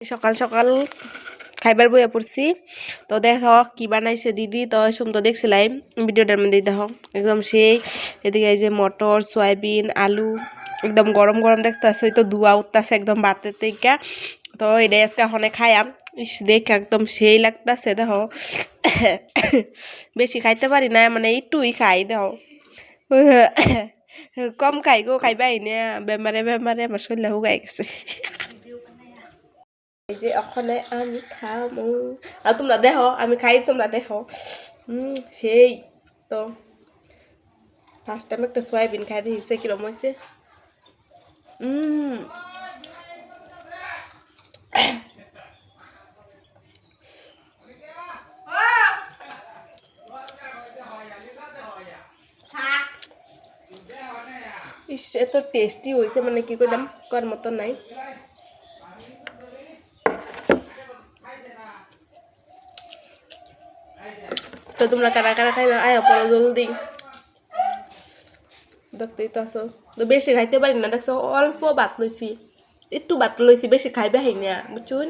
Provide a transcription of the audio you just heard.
সকাল সকাল খাইবার বইয়া পড়ছি। তো দেখো কি বানাইছে দিদি। তো তো দেখছিলাই ভিডিওটার মধ্যে দেখো একদম সেই। এদিকে এই যে মটর সয়াবিন আলু একদম গরম গরম দেখতেছে, তো ধোয়া উঠতেছে একদম ভাতের থেকে। তো এটাই আজকে অনেক খাইয়াম। ইস দেখে একদম সেই লাগতেছে দেখো। বেশি খাইতে পারি না, মানে একটুই খাই দেখো। কম খাই গো, খাইবাই না বেমারে বেমারে আমার শরীরে হুগাই গেছে। এই যে ওখানে আমি খামু আর তোমরা দেখো আমি খাই, তোমরা দেখো। সেই। তো ফার্স্ট টাইম একটা সয়াবিন খাই দিয়েছে, কিরম হয়েছে। ইস এত টেস্টি হয়েছে, মানে কি কইতাম কর মতো নাই। তো তোমরা কারা কারা খাইবে আয় পরে জলদি। দেখতেই তো আসো, তো বেশি খাইতে পারি না দেখছো, অল্প ভাত লইছি, একটু ভাত লইছি, বেশি খাইবে হাই না বুঝছুন।